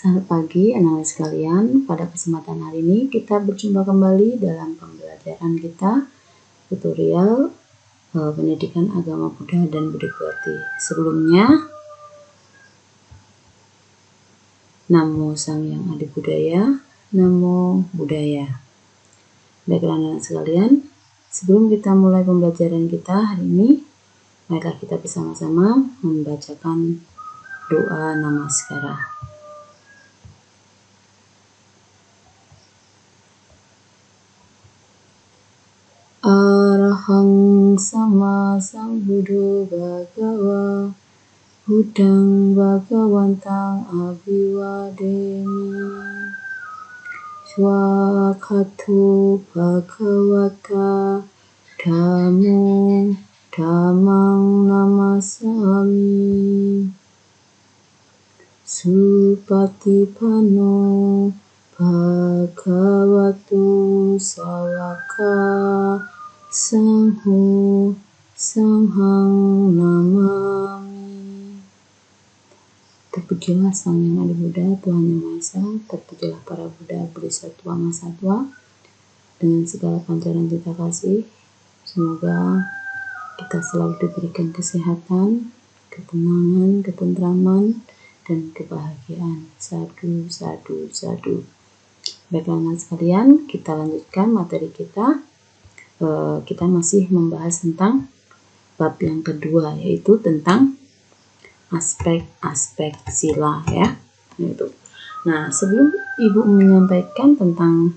Selamat pagi anak-anak sekalian. Pada kesempatan hari ini kita berjumpa kembali dalam pembelajaran kita tutorial pendidikan agama Buddha dan Budi Pekerti. Sebelumnya, Namo Sang Hyang Adi Budaya, Namo Buddhaya. Baiklah anak-anak sekalian, sebelum kita mulai pembelajaran kita hari ini, marilah kita bersama-sama membacakan doa namaskara. Arahang sama sambuddho bhagava Buddhang bhagawantang abhiwademi Swakhato bhagavata Dhammo dhammang namasami Supatipanno bhagavato sawaka Sangho Sanghang namami. Terpujilah Sang Hyang Adi Buddha, Tuhan Yang Maha Esa. Terpujilah para Buddha, Bodhisattva, Mahasatwa dengan segala pancaran cinta kasih. Semoga kita selalu diberikan kesehatan, ketenangan, ketentraman, dan kebahagiaan. Sadu, sadu, sadu. Baiklah anak sekalian, kita lanjutkan materi kita. Kita masih membahas tentang bab yang kedua, yaitu tentang aspek-aspek sila ya. Nah, sebelum Ibu menyampaikan tentang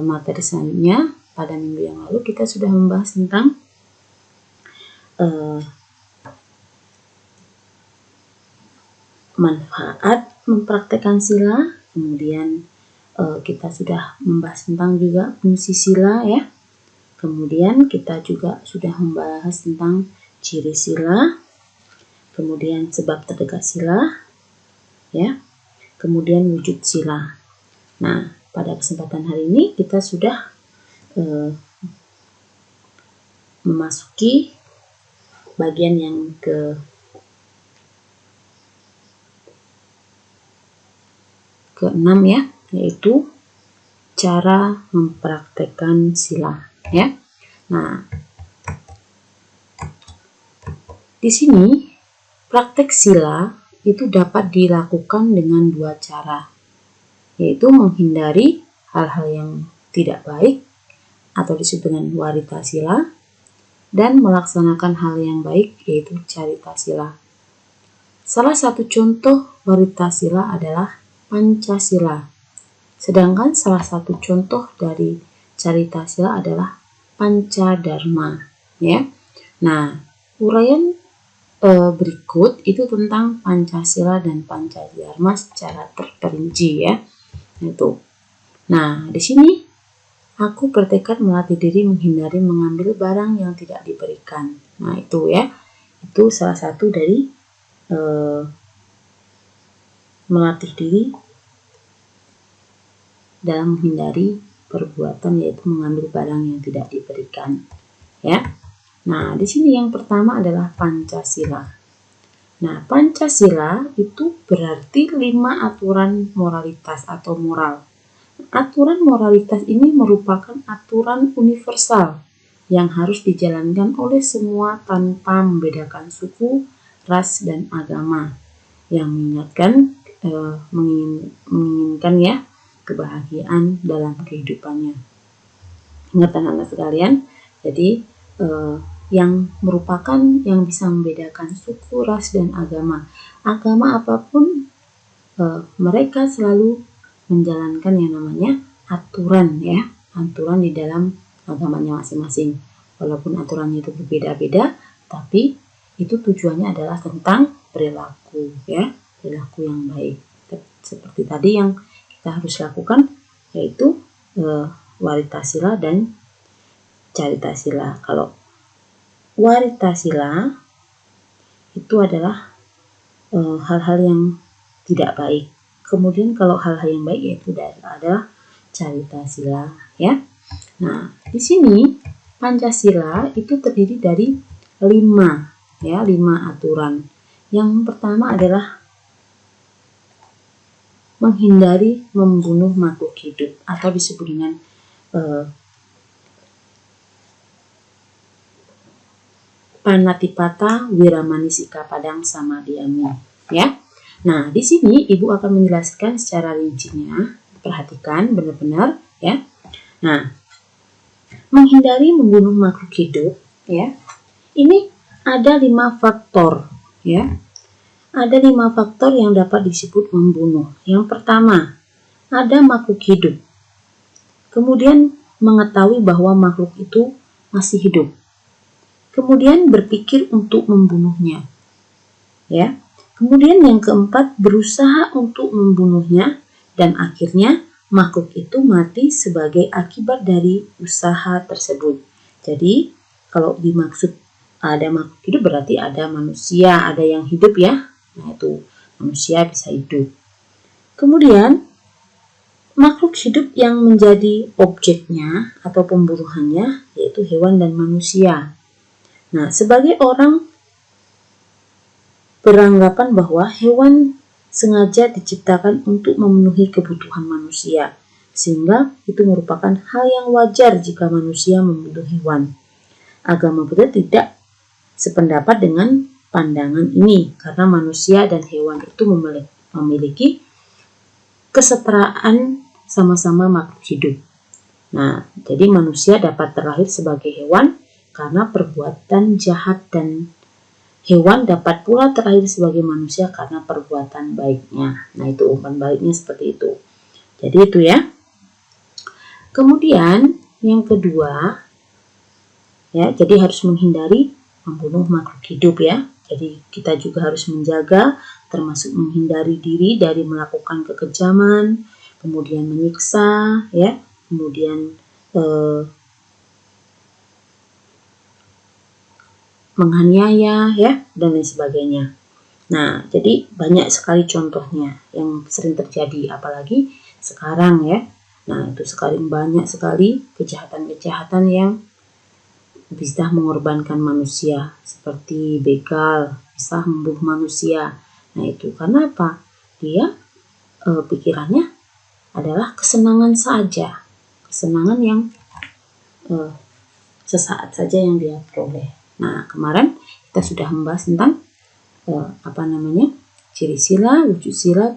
materi selanjutnya, pada minggu yang lalu kita sudah membahas tentang manfaat mempraktekkan sila, kemudian kita sudah membahas tentang juga fungsi sila ya. Kemudian kita juga sudah membahas tentang ciri sila, kemudian sebab terdekat sila, ya, kemudian wujud sila. Nah, pada kesempatan hari ini kita sudah memasuki bagian yang ke-6 ya, yaitu cara mempraktekkan sila. Ya, nah di sini praktek sila itu dapat dilakukan dengan dua cara, yaitu menghindari hal-hal yang tidak baik atau disebut dengan warita sila, dan melaksanakan hal yang baik yaitu carita sila. Salah satu contoh warita sila adalah Pancasila, sedangkan salah satu contoh dari carita sila adalah Pancadharma ya. Nah, uraian berikut itu tentang Pancasila dan Pancadharma secara terperinci ya. Itu. Nah, di sini aku bertekad melatih diri menghindari mengambil barang yang tidak diberikan. Nah, itu ya. Itu salah satu dari melatih diri dalam menghindari perbuatan, yaitu mengambil barang yang tidak diberikan ya. Nah, di sini yang pertama adalah Pancasila. Nah, Pancasila itu berarti 5 aturan moralitas atau moral. Aturan moralitas ini merupakan aturan universal yang harus dijalankan oleh semua tanpa membedakan suku, ras, dan agama, yang menginginkan ya kebahagiaan dalam kehidupannya. Ingat anak-anak sekalian, jadi yang merupakan yang bisa membedakan suku, ras, dan agama. Agama apapun mereka selalu menjalankan yang namanya aturan ya, aturan di dalam agamanya masing-masing. Walaupun aturannya itu berbeda-beda, tapi itu tujuannya adalah tentang perilaku ya, perilaku yang baik. Seperti tadi yang kita harus lakukan, yaitu warita sila dan carita sila. Kalau warita sila itu adalah hal-hal yang tidak baik. Kemudian kalau hal-hal yang baik yaitu adalah carita sila ya. Nah, di sini Pancasila itu terdiri dari 5 aturan. Yang pertama adalah menghindari membunuh makhluk hidup atau disebut dengan Panatipata Wiramanisika Padang Samadhyami, ya. Nah, di sini Ibu akan menjelaskan secara rincinya. Perhatikan benar-benar, ya. Nah, menghindari membunuh makhluk hidup, ya. Ini ada 5 faktor, ya. Ada 5 faktor yang dapat disebut membunuh. Yang pertama, ada makhluk hidup. Kemudian mengetahui bahwa makhluk itu masih hidup. Kemudian berpikir untuk membunuhnya. Ya. Kemudian yang keempat, berusaha untuk membunuhnya dan akhirnya makhluk itu mati sebagai akibat dari usaha tersebut. Jadi, kalau dimaksud ada makhluk hidup berarti ada manusia, ada yang hidup ya. Nah, itu manusia bisa hidup. Kemudian makhluk hidup yang menjadi objeknya atau pemburuannya yaitu hewan dan manusia. Nah, sebagai orang beranggapan bahwa hewan sengaja diciptakan untuk memenuhi kebutuhan manusia, sehingga itu merupakan hal yang wajar jika manusia membunuh hewan. Agama Buddha tidak sependapat dengan pandangan ini karena manusia dan hewan itu memiliki kesetaraan sama-sama makhluk hidup. Nah, jadi manusia dapat terlahir sebagai hewan karena perbuatan jahat dan hewan dapat pula terlahir sebagai manusia karena perbuatan baiknya. Nah, itu umpan baliknya seperti itu. Jadi itu ya. Kemudian yang kedua, ya, jadi harus menghindari membunuh makhluk hidup ya. Jadi kita juga harus menjaga, termasuk menghindari diri dari melakukan kekejaman, kemudian menyiksa, ya, kemudian menganiaya, ya, dan lain sebagainya. Nah, jadi banyak sekali contohnya yang sering terjadi, apalagi sekarang ya. Nah, itu sekarang banyak sekali kejahatan-kejahatan yang bisa mengorbankan manusia, seperti begal, bisa membunuh manusia. Nah, itu karena apa? Dia pikirannya adalah kesenangan saja, kesenangan yang sesaat saja yang dia peroleh. Nah, kemarin kita sudah membahas tentang ciri sila, wujud sila,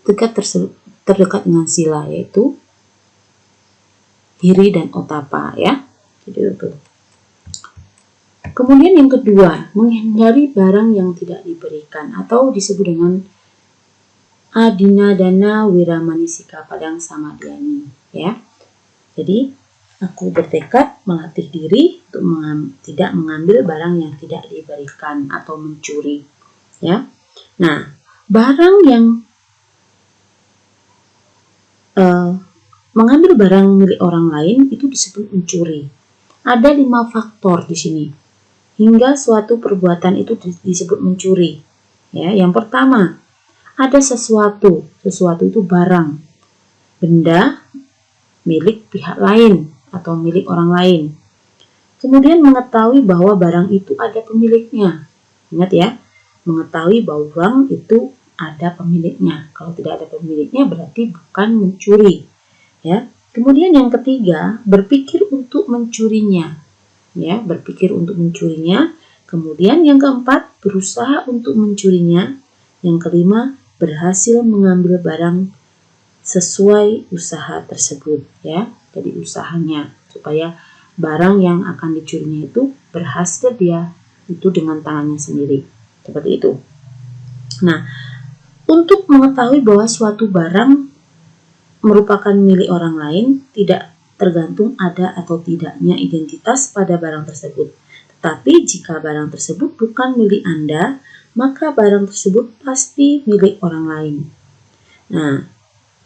terdekat dengan sila, yaitu hiri dan otapa ya. Jadi itu. Kemudian yang kedua, menghindari barang yang tidak diberikan atau disebut dengan Adinadana Wiramanisika Padang Samadhyami ya. Jadi aku bertekad melatih diri untuk tidak mengambil barang yang tidak diberikan atau mencuri ya. Nah, barang yang mengambil barang milik orang lain itu disebut mencuri. Ada 5 faktor di sini hingga suatu perbuatan itu disebut mencuri. Ya, yang pertama, ada sesuatu itu barang, benda milik pihak lain atau milik orang lain. Kemudian mengetahui bahwa barang itu ada pemiliknya. Ingat ya, mengetahui bahwa barang itu ada pemiliknya. Kalau tidak ada pemiliknya berarti bukan mencuri. Ya. Kemudian yang ketiga, berpikir untuk mencurinya. Ya, berpikir untuk mencurinya. Kemudian yang keempat, berusaha untuk mencurinya. Yang kelima, berhasil mengambil barang sesuai usaha tersebut ya. Jadi usahanya supaya barang yang akan dicurinya itu berhasil dia itu dengan tangannya sendiri. Seperti itu. Nah, untuk mengetahui bahwa suatu barang merupakan milik orang lain tidak tergantung ada atau tidaknya identitas pada barang tersebut. Tetapi jika barang tersebut bukan milik Anda, maka barang tersebut pasti milik orang lain. Nah,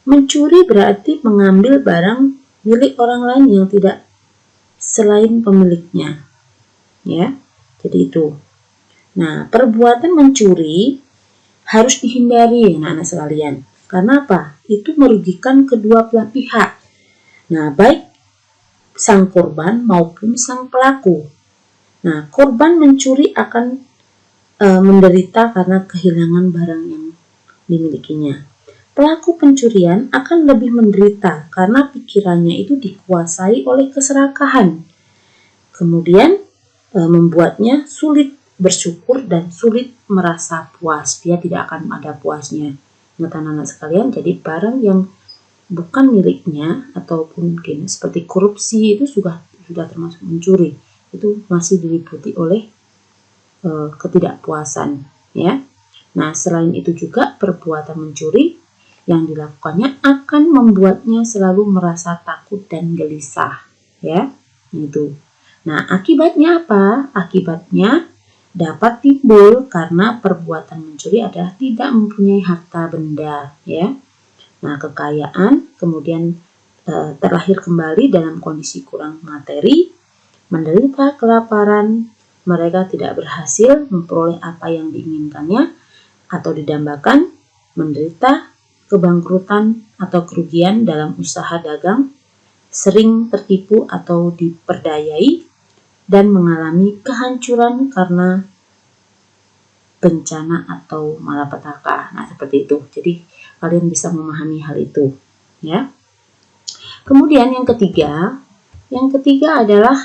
mencuri berarti mengambil barang milik orang lain yang tidak selain pemiliknya. Ya, jadi itu. Nah, perbuatan mencuri harus dihindari anak-anak sekalian. Karena apa? Itu merugikan kedua belah pihak. Nah, baik sang korban maupun sang pelaku. Nah, korban mencuri akan menderita karena kehilangan barang yang dimilikinya. Pelaku pencurian akan lebih menderita karena pikirannya itu dikuasai oleh keserakahan. Kemudian membuatnya sulit bersyukur dan sulit merasa puas. Dia tidak akan ada puasnya. Ingat anak-anak sekalian, jadi barang yang bukan miliknya ataupun mungkin seperti korupsi itu sudah termasuk mencuri. Itu masih diliputi oleh ketidakpuasan, ya. Nah, selain itu juga perbuatan mencuri yang dilakukannya akan membuatnya selalu merasa takut dan gelisah, ya. Itu. Nah, akibatnya apa? Akibatnya dapat timbul karena perbuatan mencuri adalah tidak mempunyai harta benda, ya. Nah, kekayaan kemudian terlahir kembali dalam kondisi kurang materi, menderita kelaparan, mereka tidak berhasil memperoleh apa yang diinginkannya, atau didambakan menderita kebangkrutan atau kerugian dalam usaha dagang, sering tertipu atau diperdayai, dan mengalami kehancuran karena bencana atau malapetaka. Nah, seperti itu. Jadi kalian bisa memahami hal itu, ya. Kemudian yang ketiga adalah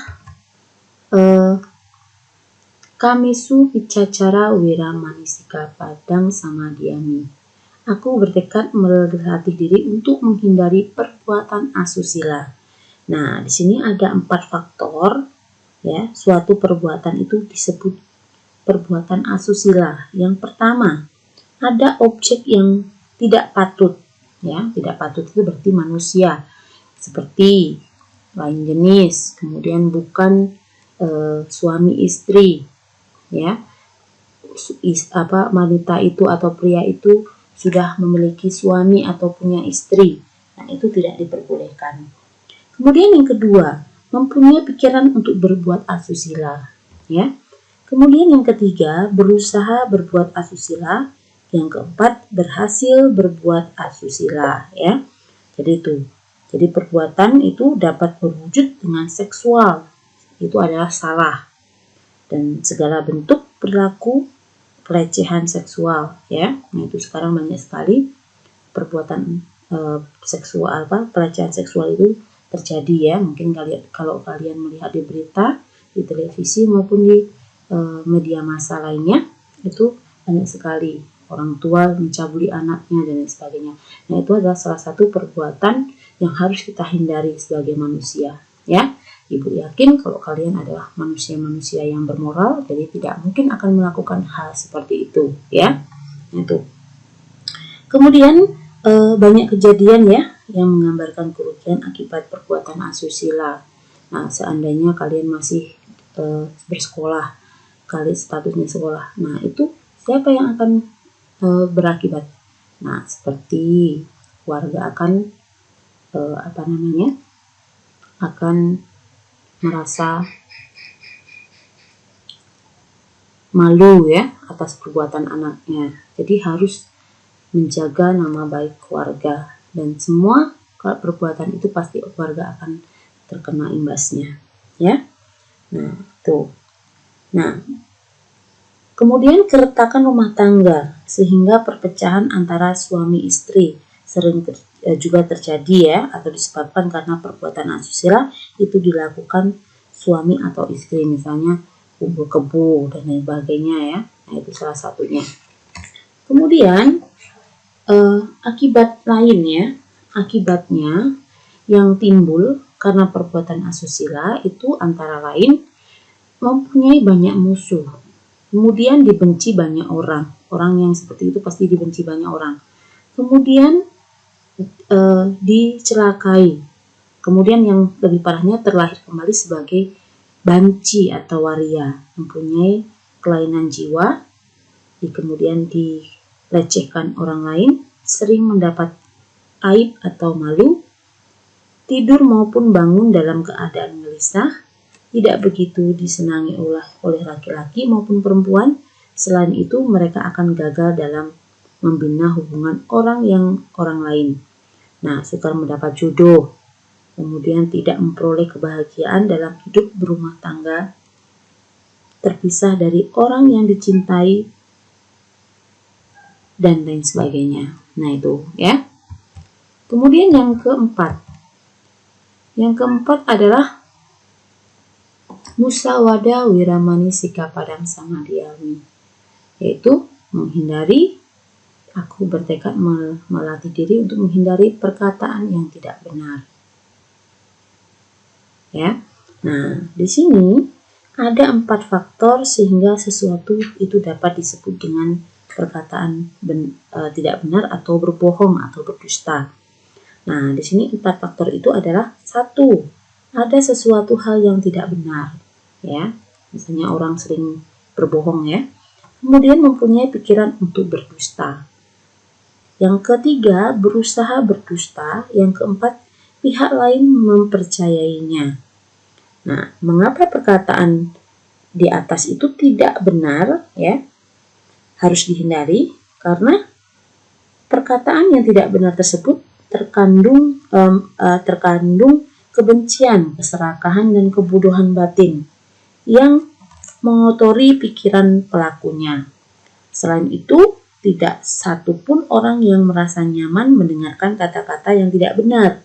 Kamisu Wicacara Wira Manisika Padang Samadhyami. Aku bertekad melatih diri untuk menghindari perbuatan asusila. Nah, di sini ada 4 faktor, ya. Suatu perbuatan itu disebut perbuatan asusila. Yang pertama, ada objek yang tidak patut, ya. Tidak patut itu berarti manusia, seperti lain jenis, kemudian bukan suami istri, ya. Wanita itu atau pria itu sudah memiliki suami atau punya istri. Nah, itu tidak diperbolehkan. Kemudian yang kedua, mempunyai pikiran untuk berbuat asusila, ya. Kemudian yang ketiga, berusaha berbuat asusila. Yang keempat, berhasil berbuat asusila, ya. Jadi itu. Jadi perbuatan itu dapat berwujud dengan seksual. Itu adalah salah. Dan segala bentuk perilaku pelecehan seksual, ya. Nah, itu sekarang banyak sekali perbuatan seksual, pelecehan seksual itu terjadi, ya. Mungkin kalau kalian melihat di berita, di televisi maupun di media massa lainnya, itu banyak sekali orang tua mencabuli anaknya dan lain sebagainya. Nah, itu adalah salah satu perbuatan yang harus kita hindari sebagai manusia, ya. Ibu yakin kalau kalian adalah manusia-manusia yang bermoral, jadi tidak mungkin akan melakukan hal seperti itu, ya. Itu. Kemudian banyak kejadian, ya, yang menggambarkan kerugian akibat perbuatan asusila. Nah, seandainya kalian masih bersekolah, kalian statusnya sekolah, nah itu siapa yang akan berakibat? Nah, seperti warga akan akan merasa malu, ya, atas perbuatan anaknya. Jadi harus menjaga nama baik keluarga, dan semua perbuatan itu pasti keluarga akan terkena imbasnya, ya. Nah, itu. Nah, kemudian keretakan rumah tangga sehingga perpecahan antara suami istri sering juga terjadi, ya, atau disebabkan karena perbuatan asusila itu dilakukan suami atau istri, misalnya kumpul kebo dan lain sebagainya, ya. Nah, itu salah satunya. Kemudian akibat lainnya, akibatnya yang timbul karena perbuatan asusila itu antara lain mempunyai banyak musuh, kemudian dibenci banyak orang. Orang yang seperti itu pasti dibenci banyak orang. Kemudian dicelakai. Kemudian yang lebih parahnya terlahir kembali sebagai banci atau waria, mempunyai kelainan jiwa, kemudian dilecehkan orang lain, sering mendapat aib atau malu, tidur maupun bangun dalam keadaan gelisah, tidak begitu disenangi oleh laki-laki maupun perempuan. Selain itu, mereka akan gagal dalam membina hubungan orang lain. Nah, sukar mendapat jodoh, kemudian tidak memperoleh kebahagiaan dalam hidup berumah tangga, terpisah dari orang yang dicintai, dan lain sebagainya. Nah itu ya. Kemudian yang keempat adalah musyawadah wiramani sika padang samadiyami, yaitu menghindari, aku bertekad melatih diri untuk menghindari perkataan yang tidak benar. Ya. Nah, di sini ada 4 faktor sehingga sesuatu itu dapat disebut dengan perkataan tidak benar atau berbohong atau berdusta. Nah, di sini 4 faktor itu adalah: 1, ada sesuatu hal yang tidak benar, ya. Misalnya orang sering berbohong, ya. Kemudian mempunyai pikiran untuk berdusta. Yang ketiga, berusaha berdusta. Yang keempat, pihak lain mempercayainya. Nah, mengapa perkataan di atas itu tidak benar, ya? Harus dihindari karena perkataan yang tidak benar tersebut terkandung kebencian, keserakahan, dan kebodohan batin yang mengotori pikiran pelakunya. Selain itu, tidak satu pun orang yang merasa nyaman mendengarkan kata-kata yang tidak benar.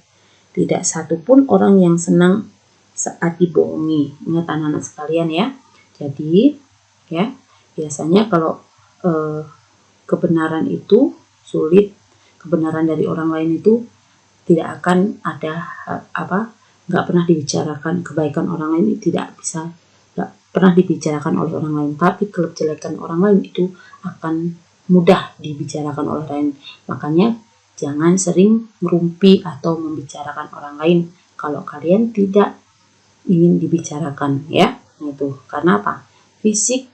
Tidak satu pun orang yang senang saat dibohongi. Ingat anak-anak sekalian ya. Jadi, ya, biasanya kalau kebenaran itu sulit, kebenaran dari orang lain itu tidak akan ada nggak pernah dibicarakan. Kebaikan orang lain tidak pernah dibicarakan oleh orang lain, tapi kejelekan orang lain itu akan mudah dibicarakan oleh orang lain. Makanya jangan sering merumpi atau membicarakan orang lain kalau kalian tidak ingin dibicarakan, ya. Itu karena apa? Fisik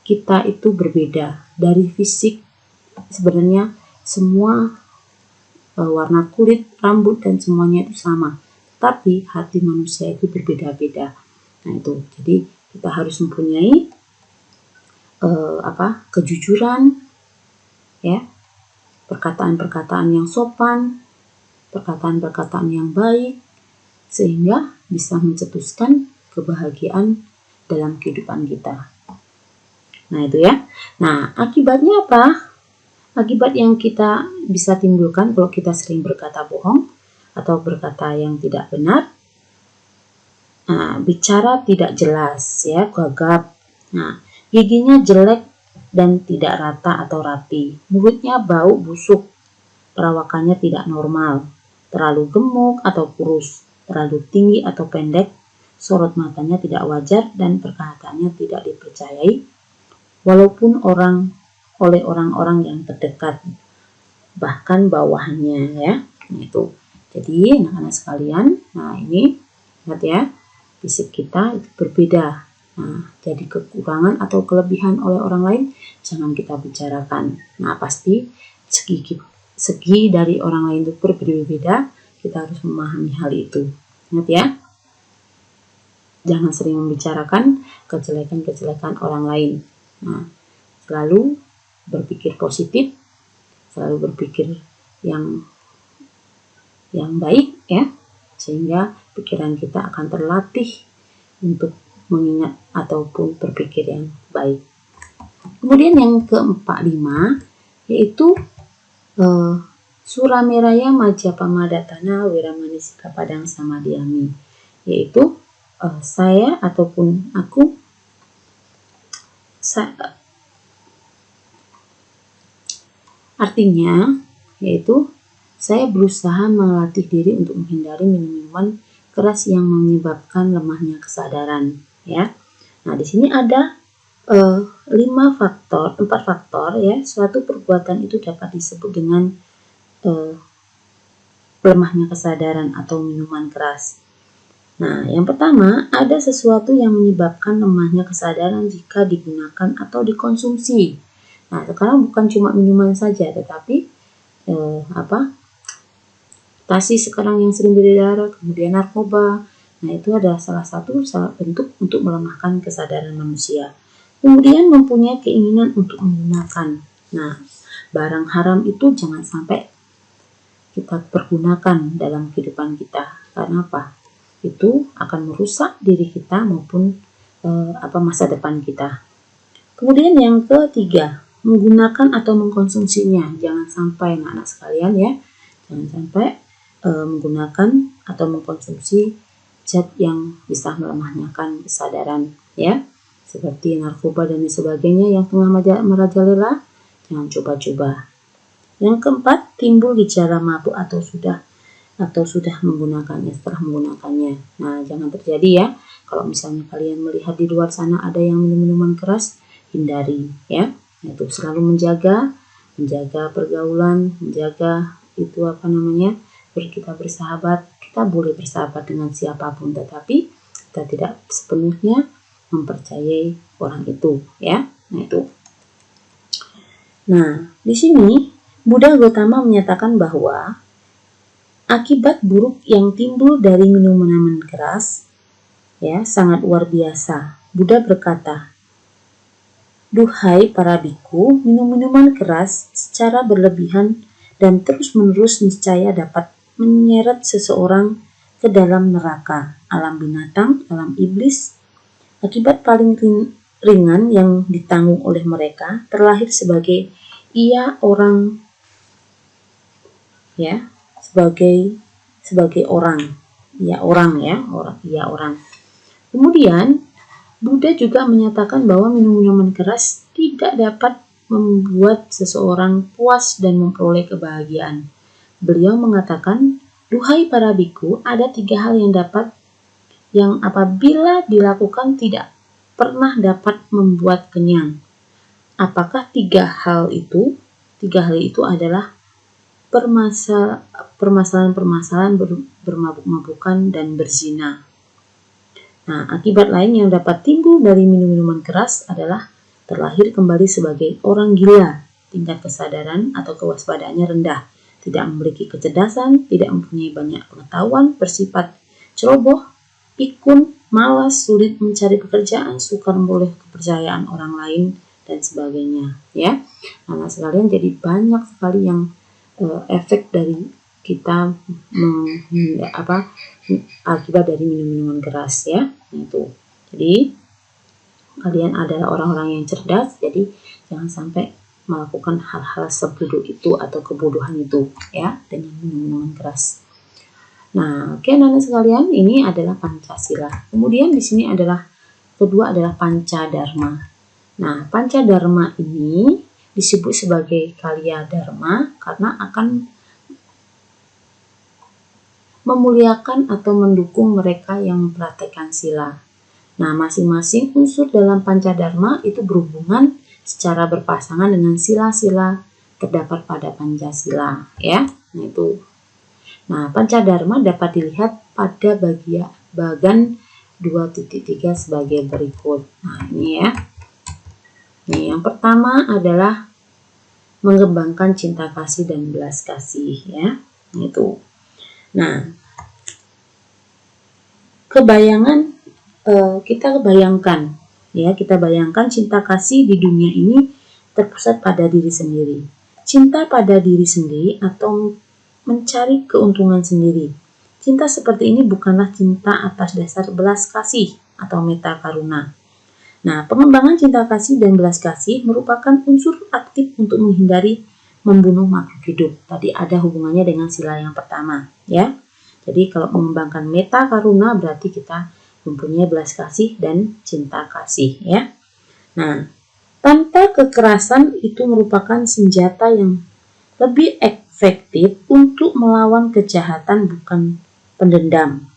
kita itu berbeda. Dari fisik sebenarnya semua warna kulit, rambut, dan semuanya itu sama. Tapi hati manusia itu berbeda-beda. Nah itu, jadi kita harus mempunyai kejujuran, ya, perkataan-perkataan yang sopan, perkataan-perkataan yang baik, sehingga bisa mencetuskan kebahagiaan dalam kehidupan kita. Nah itu ya. Nah akibatnya apa? Akibat yang kita bisa timbulkan kalau kita sering berkata bohong atau berkata yang tidak benar, bicara tidak jelas, ya, gagap. Nah, giginya jelek dan tidak rata atau rapi, mulutnya bau busuk, perawakannya tidak normal, terlalu gemuk atau kurus, terlalu tinggi atau pendek, sorot matanya tidak wajar, dan perkataannya tidak dipercayai, walaupun oleh orang-orang yang terdekat, bahkan bawahannya, ya. Nah, itu. Jadi anak-anak sekalian, nah ini ingat ya, fisik kita itu berbeda. Nah, jadi kekurangan atau kelebihan oleh orang lain jangan kita bicarakan. Nah, pasti segi dari orang lain itu berbeda-beda, kita harus memahami hal itu. Ingat ya, jangan sering membicarakan kejelekan-kejelekan orang lain. Nah, selalu berpikir positif, selalu berpikir yang baik, ya, sehingga pikiran kita akan terlatih untuk mengingat ataupun berpikir yang baik. Kemudian yang ke-45 yaitu Surameraya Majapamadhatana Wiramani Sika Padang Samadiyami, yaitu saya ataupun aku artinya yaitu saya berusaha melatih diri untuk menghindari minuman keras yang menyebabkan lemahnya kesadaran, ya. Nah, di sini ada 4 faktor, ya. Suatu perbuatan itu dapat disebut dengan lemahnya kesadaran atau minuman keras. Nah, yang pertama, ada sesuatu yang menyebabkan lemahnya kesadaran jika digunakan atau dikonsumsi. Nah, sekarang bukan cuma minuman saja, tetapi ekstasi sekarang yang sering beredar, kemudian narkoba. Nah, itu adalah salah satu bentuk untuk melemahkan kesadaran manusia. Kemudian mempunyai keinginan untuk menggunakan. Nah, barang haram itu jangan sampai kita pergunakan dalam kehidupan kita. Karena apa? Itu akan merusak diri kita maupun masa depan kita. Kemudian yang ketiga, menggunakan atau mengkonsumsinya. Jangan sampai anak-anak sekalian ya, jangan sampai menggunakan atau mengkonsumsi zat yang bisa melemahkan kesadaran ya, seperti narkoba dan sebagainya yang tengah merajalela. Jangan coba-coba. Yang keempat, timbul gejala mabuk atau sudah menggunakannya, setelah menggunakannya. Nah, jangan terjadi ya. Kalau misalnya kalian melihat di luar sana ada yang minum minuman keras, hindari ya. Itu selalu menjaga pergaulan, menjaga itu kita bersahabat. Kita boleh bersahabat dengan siapapun, tetapi kita tidak sepenuhnya mempercayai orang itu ya. Nah, di sini Buddha Gautama menyatakan bahwa akibat buruk yang timbul dari minuman keras ya sangat luar biasa. Buddha berkata, "Duhai para biku, minum-minuman keras secara berlebihan dan terus-menerus niscaya dapat menyeret seseorang ke dalam neraka, alam binatang, alam iblis. Akibat paling ringan yang ditanggung oleh mereka terlahir sebagai orang. Kemudian Buddha juga menyatakan bahwa minum-minuman keras tidak dapat membuat seseorang puas dan memperoleh kebahagiaan. Beliau mengatakan, "Duhai para biku, ada 3 hal yang apabila dilakukan tidak pernah dapat membuat kenyang." Apakah 3 hal itu? 3 hal itu adalah permasalahan-permasalahan bermabuk-mabukan dan berzina. Nah, akibat lain yang dapat timbul dari minum-minuman keras adalah terlahir kembali sebagai orang gila, tingkat kesadaran atau kewaspadaannya rendah, tidak memiliki kecerdasan, tidak mempunyai banyak pengetahuan, bersifat ceroboh, pikun, malas, sulit mencari pekerjaan, sukar memperoleh kepercayaan orang lain, dan sebagainya. Ya, anak sekalian, jadi banyak sekali yang efek dari kita akibat dari minum-minuman keras ya. Itu. Jadi kalian adalah orang-orang yang cerdas, jadi jangan sampai melakukan hal-hal sebodoh itu atau kebodohan itu ya dengan minuman keras. Nah, oke anak-anak sekalian, ini adalah Pancasila. Kemudian di sini kedua adalah Pancadharma. Nah, Pancadharma ini disebut sebagai Kaliya Dharma karena akan memuliakan atau mendukung mereka yang mempraktekkan sila. Nah, masing-masing unsur dalam Pancadharma itu berhubungan secara berpasangan dengan sila-sila terdapat pada Pancasila, ya. Nah, Pancadharma dapat dilihat pada bagian 2.3 sebagai berikut. Nah, ini ya. Nih, yang pertama adalah mengembangkan cinta kasih dan belas kasih, ya. Itu. Nah, kita bayangkan cinta kasih di dunia ini terpusat pada diri sendiri. Cinta pada diri sendiri atau mencari keuntungan sendiri. Cinta seperti ini bukanlah cinta atas dasar belas kasih atau metta karuna. Nah, pengembangan cinta kasih dan belas kasih merupakan unsur aktif untuk menghindari membunuh makhluk hidup. Tadi ada hubungannya dengan sila yang pertama, ya. Jadi kalau mengembangkan metta karuna berarti kita mempunyai belas kasih dan cinta kasih, ya. Nah, tanpa kekerasan itu merupakan senjata yang lebih efektif untuk melawan kejahatan, bukan pendendam.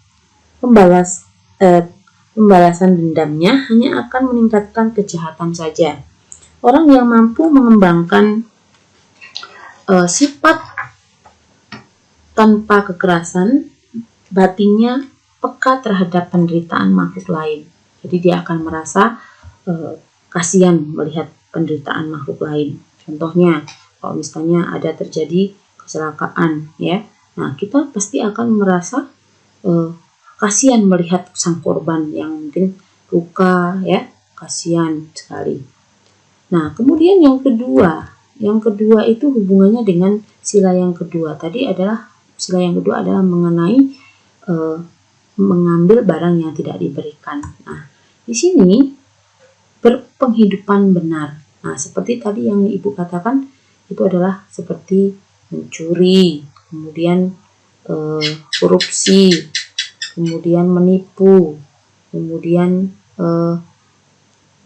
Pembalasan dendamnya hanya akan meningkatkan kejahatan saja. Orang yang mampu mengembangkan sifat tanpa kekerasan, batinnya peka terhadap penderitaan makhluk lain. Jadi dia akan merasa kasihan melihat penderitaan makhluk lain. Contohnya, kalau misalnya ada terjadi kecelakaan, ya, nah kita pasti akan merasa kasihan melihat sang korban yang mungkin luka, ya, kasihan sekali. Nah, kemudian yang kedua itu hubungannya dengan sila yang kedua. Sila yang kedua adalah mengenai mengambil barang yang tidak diberikan. Nah, di sini berpenghidupan benar. Nah, seperti tadi yang Ibu katakan, itu adalah seperti mencuri, kemudian korupsi, kemudian menipu, kemudian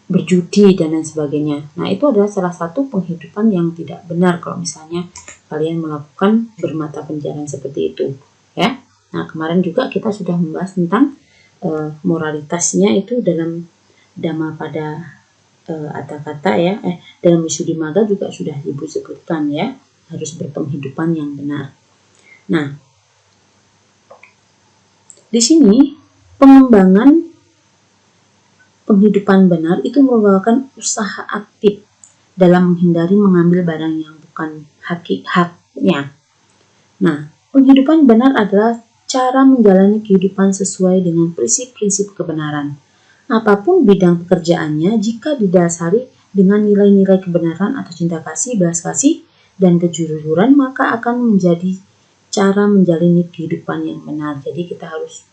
berjudi dan lain sebagainya. Nah, itu adalah salah satu penghidupan yang tidak benar kalau misalnya kalian melakukan bermata pencarian seperti itu, ya. Nah, kemarin juga kita sudah membahas tentang moralitasnya itu dalam Dhammapada Atthakatha ya, dalam Visuddhimagga juga sudah Ibu sebutkan ya, harus berpenghidupan yang benar. Nah, di sini pengembangan penghidupan benar itu merupakan usaha aktif dalam menghindari mengambil barang yang bukan haknya. Nah, penghidupan benar adalah cara menjalani kehidupan sesuai dengan prinsip-prinsip kebenaran. Apapun bidang pekerjaannya, jika didasari dengan nilai-nilai kebenaran atau cinta kasih, belas kasih, dan kejujuran, maka akan menjadi cara menjalani kehidupan yang benar. Jadi kita harus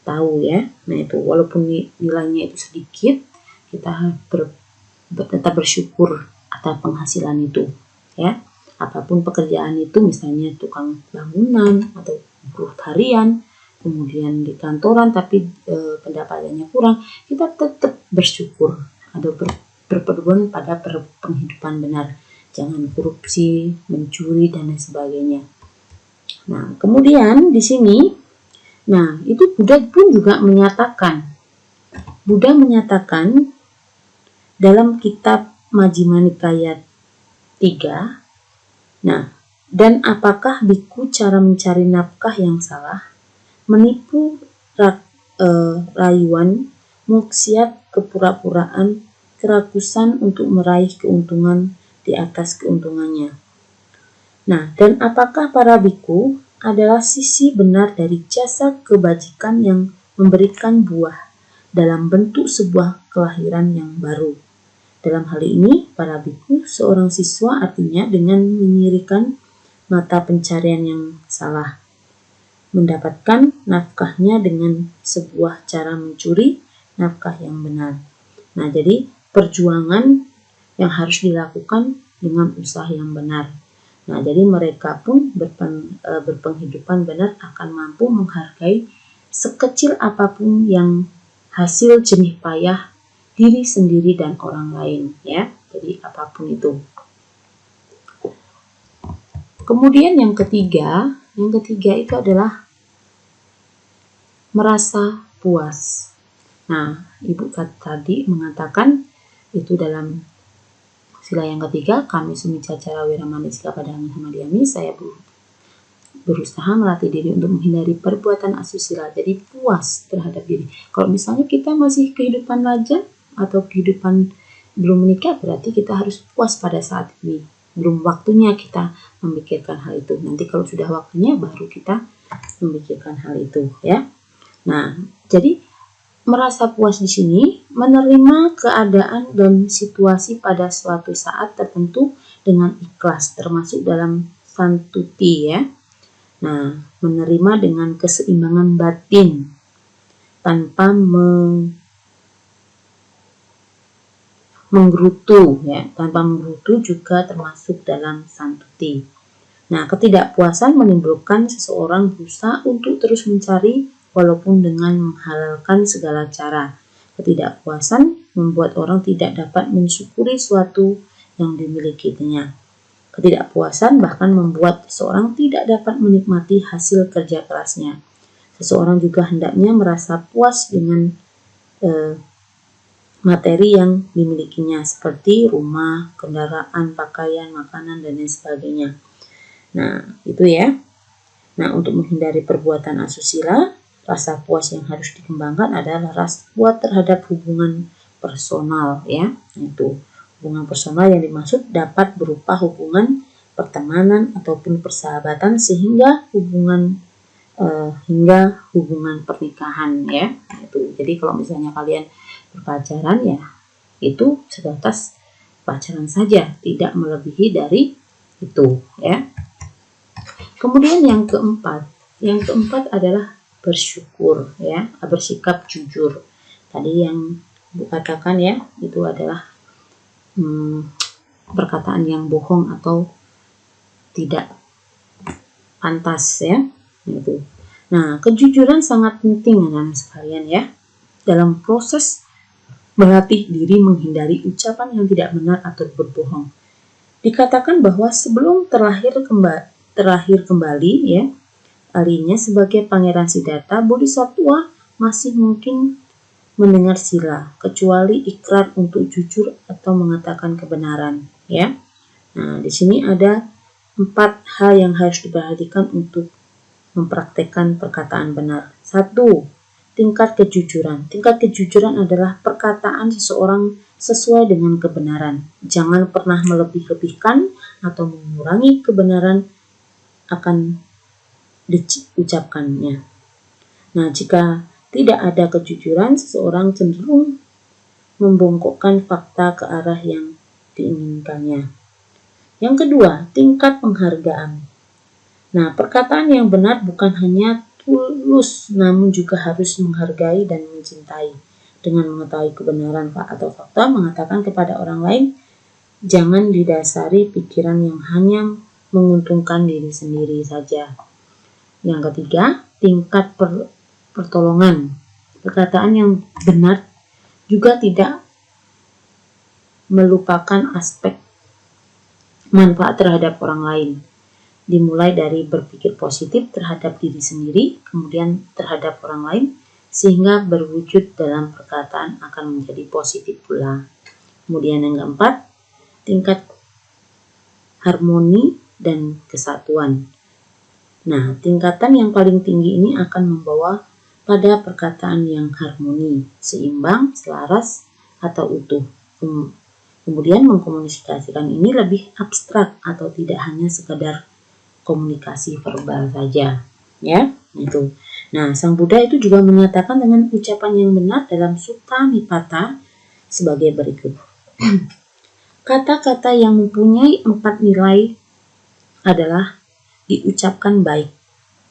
tahu ya. Nah, itu walaupun nilainya itu sedikit, kita tetap bersyukur atas penghasilan itu ya. Apapun pekerjaan itu, misalnya tukang bangunan atau buruh harian, kemudian di kantoran tapi pendapatannya kurang, kita tetap bersyukur atau berpedoman pada penghidupan benar. Jangan korupsi, mencuri dan lain sebagainya. Nah, kemudian di sini, nah itu Buddha pun juga menyatakan dalam kitab Majjhima Nikaya 3. Nah, dan apakah biku cara mencari nafkah yang salah, menipu rayuan, maksiat, kepura-puraan, kerakusan untuk meraih keuntungan di atas keuntungannya. Nah, dan apakah para biku adalah sisi benar dari jasa kebajikan yang memberikan buah dalam bentuk sebuah kelahiran yang baru. Dalam hal ini, para biku seorang siswa artinya dengan menyirikan mata pencarian yang salah, mendapatkan nafkahnya dengan sebuah cara mencuri nafkah yang benar. Nah, jadi perjuangan yang harus dilakukan dengan usaha yang benar. Nah, jadi mereka pun berpenghidupan benar akan mampu menghargai sekecil apapun yang hasil jerih payah diri sendiri dan orang lain ya. Jadi apapun itu. Kemudian yang ketiga itu adalah merasa puas. Nah, Ibu tadi mengatakan itu dalam sila yang ketiga, kami sumicacara wiramani sikapadaami samadhyami, saya berusaha melatih diri untuk menghindari perbuatan asusila. Jadi puas terhadap diri. Kalau misalnya kita masih kehidupan lajang atau kehidupan belum menikah, berarti kita harus puas pada saat ini. Belum waktunya kita memikirkan hal itu. Nanti kalau sudah waktunya baru kita memikirkan hal itu ya. Nah, jadi merasa puas di sini menerima keadaan dan situasi pada suatu saat tertentu dengan ikhlas, termasuk dalam santuti ya. Nah, menerima dengan keseimbangan batin tanpa menggerutu ya, tanpa menggerutu juga termasuk dalam santuti. Nah, ketidakpuasan menimbulkan seseorang berusaha untuk terus mencari walaupun dengan menghalalkan segala cara. Ketidakpuasan membuat orang tidak dapat mensyukuri suatu yang dimilikinya. Ketidakpuasan bahkan membuat seseorang tidak dapat menikmati hasil kerja kerasnya. Seseorang juga hendaknya merasa puas dengan materi yang dimilikinya seperti rumah, kendaraan, pakaian, makanan, dan lain sebagainya. Nah, itu ya. Nah, untuk menghindari perbuatan asusila, rasa puas yang harus dikembangkan adalah rasa puas terhadap hubungan personal ya. Itu hubungan personal yang dimaksud dapat berupa hubungan pertemanan ataupun persahabatan hingga hubungan pernikahan ya. Itu. Jadi kalau misalnya kalian berpacaran ya itu sebatas pacaran saja, tidak melebihi dari itu ya. Kemudian yang keempat adalah bersyukur ya, bersikap jujur. Tadi yang Bu katakan ya, itu adalah perkataan yang bohong atau tidak pantas ya. Itu. Nah, kejujuran sangat penting anak-anak sekalian ya, dalam proses melatih diri menghindari ucapan yang tidak benar atau berbohong. Dikatakan bahwa sebelum terlahir kembali ya, alinya sebagai Pangeran Siddhartha, Bodhisattva masih mungkin mendengar sila, kecuali ikrar untuk jujur atau mengatakan kebenaran ya. Nah, di sini ada 4 hal yang harus diperhatikan untuk mempraktekkan perkataan benar. 1. Tingkat kejujuran. Tingkat kejujuran adalah perkataan seseorang sesuai dengan kebenaran. Jangan pernah melebih-lebihkan atau mengurangi kebenaran akan diucapkannya. Nah, jika tidak ada kejujuran, seseorang cenderung membongkokkan fakta ke arah yang diinginkannya. Yang kedua, tingkat penghargaan. Nah, perkataan yang benar bukan hanya tulus, namun juga harus menghargai dan mencintai. Dengan mengetahui kebenaran atau fakta, mengatakan kepada orang lain, jangan didasari pikiran yang hanya menguntungkan diri sendiri saja. Yang ketiga, tingkat pertolongan. Perkataan yang benar juga tidak melupakan aspek manfaat terhadap orang lain. Dimulai dari berpikir positif terhadap diri sendiri, kemudian terhadap orang lain, sehingga berwujud dalam perkataan akan menjadi positif pula. Kemudian yang keempat, tingkat harmoni dan kesatuan. Nah, tingkatan yang paling tinggi ini akan membawa pada perkataan yang harmoni, seimbang, selaras, atau utuh. Kemudian mengkomunikasikan ini lebih abstrak atau tidak hanya sekedar komunikasi verbal saja, ya, itu. Nah, Sang Buddha itu juga menyatakan dengan ucapan yang benar dalam Sutta Nipata sebagai berikut. Kata-kata yang mempunyai 4 nilai adalah diucapkan baik,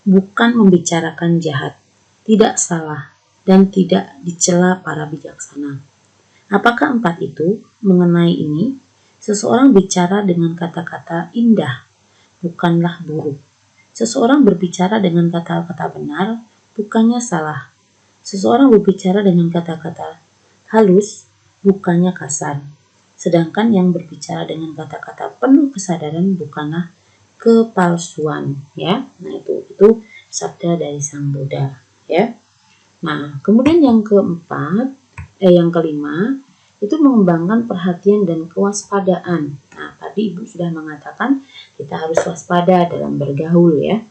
bukan membicarakan jahat, tidak salah, dan tidak dicela para bijaksana. Apakah 4 itu? Mengenai ini, seseorang bicara dengan kata-kata indah, bukanlah buruk. Seseorang berbicara dengan kata-kata benar, bukannya salah. Seseorang berbicara dengan kata-kata halus, bukannya kasar. Sedangkan yang berbicara dengan kata-kata penuh kesadaran bukanlah kepalsuan, ya. Nah, itu sabda dari Sang Buddha, ya. Nah, kemudian yang kelima itu mengembangkan perhatian dan kewaspadaan. Nah, tadi Ibu sudah mengatakan kita harus waspada dalam bergaul ya.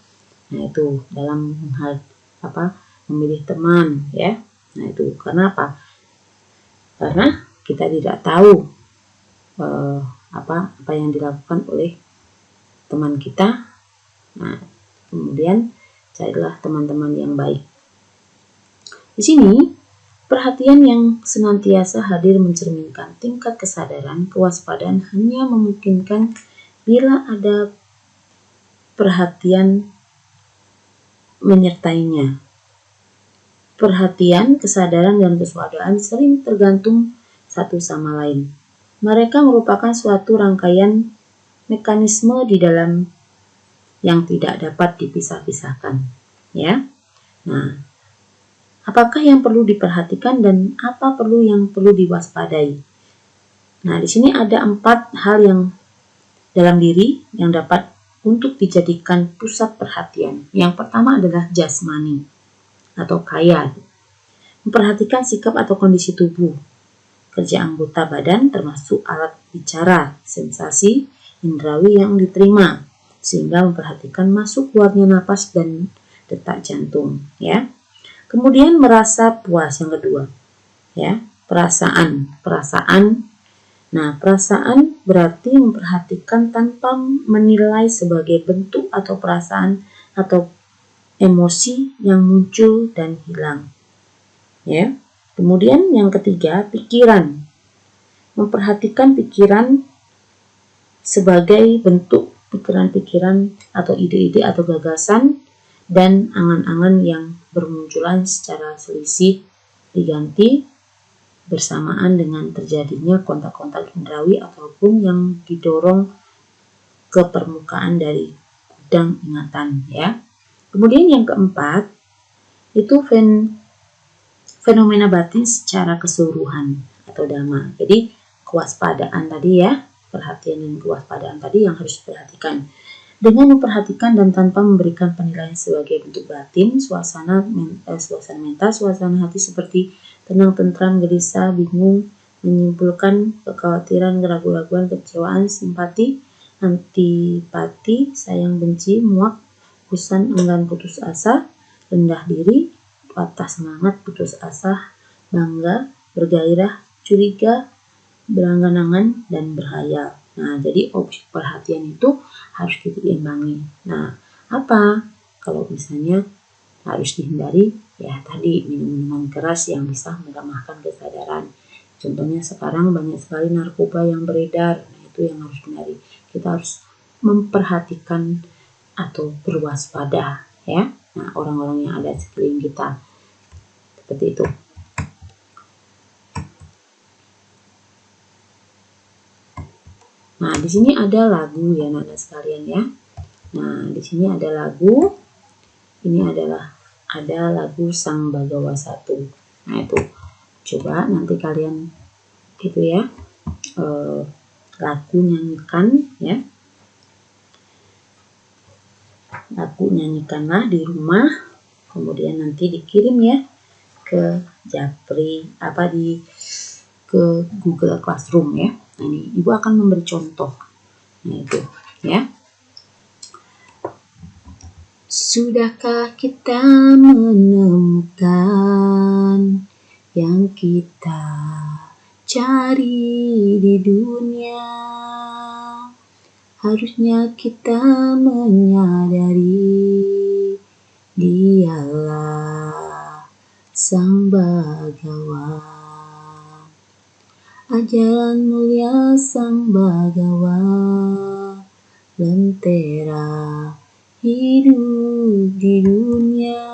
Nah, itu dalam hal memilih teman ya. Nah, itu karena apa? Karena kita tidak tahu apa yang dilakukan oleh teman kita. Nah, kemudian carilah teman-teman yang baik. Di sini perhatian yang senantiasa hadir mencerminkan tingkat kesadaran, kewaspadaan hanya memungkinkan bila ada perhatian menyertainya. Perhatian, kesadaran, dan kewaspadaan sering tergantung satu sama lain. Mereka merupakan suatu rangkaian mekanisme di dalam yang tidak dapat dipisah-pisahkan. Ya. Nah, apakah yang perlu diperhatikan dan apa yang perlu diwaspadai? Nah, di sini ada 4 hal yang dalam diri yang dapat untuk dijadikan pusat perhatian. Yang pertama adalah jasmani atau kaya. Memperhatikan sikap atau kondisi tubuh, kerja anggota badan termasuk alat bicara, sensasi, indrawi yang diterima, sehingga memperhatikan masuk keluarnya napas dan detak jantung, ya. Kemudian merasa puas yang kedua, ya, perasaan. Nah, perasaan berarti memperhatikan tanpa menilai sebagai bentuk atau perasaan atau emosi yang muncul dan hilang. Ya. Kemudian yang ketiga, pikiran. Memperhatikan pikiran sebagai bentuk pikiran-pikiran atau ide-ide atau gagasan dan angan-angan yang bermunculan secara selisih diganti bersamaan dengan terjadinya kontak-kontak indrawi ataupun yang didorong ke permukaan dari gudang ingatan ya. Kemudian yang keempat itu fenomena batin secara keseluruhan atau dhamma. Jadi kewaspadaan tadi ya, perhatian dan kewaspadaan tadi yang harus diperhatikan. Dengan memperhatikan dan tanpa memberikan penilaian sebagai bentuk batin, suasana mental, suasana hati seperti tenang, tentram, gelisah, bingung, menyimpulkan kekhawatiran, keraguan-raguan, kecewaan, simpati, antipati, sayang, benci, muak, bosan, enggan, putus asa, rendah diri, patah semangat, putus asa, bangga, bergairah, curiga, berangan-angan, dan berhayal. Nah, jadi objek perhatian itu harus diimbangi. Nah, apa? Kalau misalnya harus dihindari, ya tadi minum-minuman keras yang bisa melemahkan kesadaran. Contohnya sekarang banyak sekali narkoba yang beredar. Nah, itu yang harus dihindari. Kita harus memperhatikan atau berwaspada, ya. Nah, orang-orang yang ada di sekeliling kita. Seperti itu. Nah, di sini ada lagu ya, anak-anak sekalian ya. Nah, di sini ada lagu. Ini adalah ada lagu Sang Bagawa Satu. Nah, itu coba nanti kalian gitu ya, lagu nyanyikan ya. Lagu nyanyikanlah di rumah. Kemudian nanti dikirim ya ke Japri ke Google Classroom ya. Nah, ini Ibu akan memberi contoh. Nah, itu ya. Sudahkah kita menemukan yang kita cari di dunia? Harusnya kita menyadari Dialah Sang Bagawa. Ajaran mulia Sang Bagawa, lentera hidup di dunia,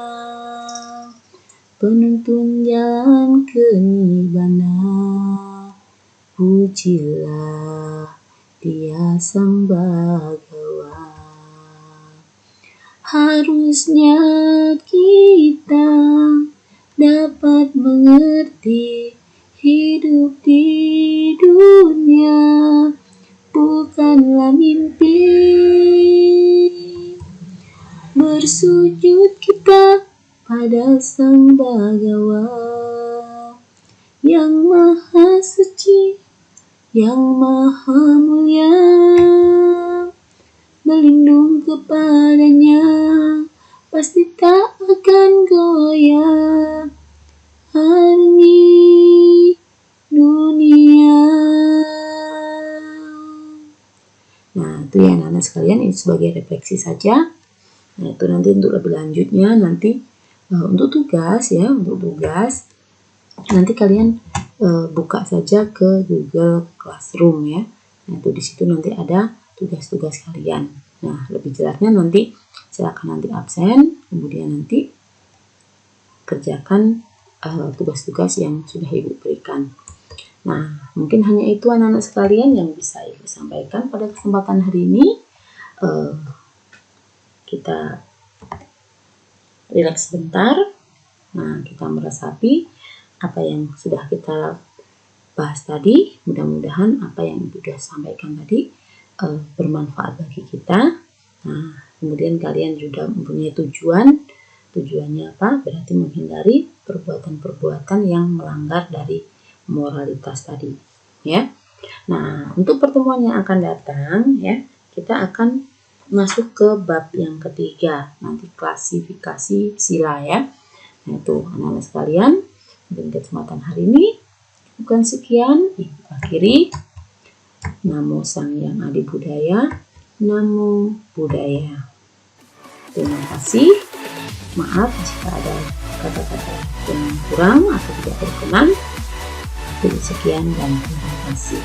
penuntun jalan ke nirvana. Pujilah Dia Sang Bagawa. Harusnya kita dapat mengerti hidup di dunia bukanlah mimpi. Bersujud kita pada Sang Bagawa yang maha suci, yang maha mulia. Berlindung kepadanya pasti tak akan goyah. Harungi dunia. Nah, itu ya anak-anak sekalian, ini sebagai refleksi saja. Nah, itu nanti untuk lebih lanjutnya nanti untuk tugas ya, nanti kalian buka saja ke Google Classroom ya. Nah, itu di situ nanti ada tugas-tugas kalian. Nah, lebih jelasnya nanti silakan nanti absen, kemudian nanti kerjakan tugas-tugas yang sudah Ibu berikan. Nah, mungkin hanya itu anak-anak sekalian yang bisa Ibu sampaikan pada kesempatan hari ini. Kita rileks sebentar. Nah, kita meresapi apa yang sudah kita bahas tadi. Mudah-mudahan apa yang Ibu sudah sampaikan tadi bermanfaat bagi kita. Nah, kemudian kalian sudah mempunyai tujuan. Tujuannya apa? Berarti menghindari perbuatan-perbuatan yang melanggar dari moralitas tadi, ya. Nah, untuk pertemuan yang akan datang, ya, kita akan masuk ke bab yang ketiga, nanti klasifikasi sila, ya. Nah, itu anak-anak sekalian, untuk kesempatan hari ini, bukan sekian, Ibu akhiri. Namo Sang Hyang Adi Budaya, Namo Buddhaya. Terima kasih. Maaf jika ada kata-kata yang kurang atau tidak berkenan. Sekian dan terima kasih.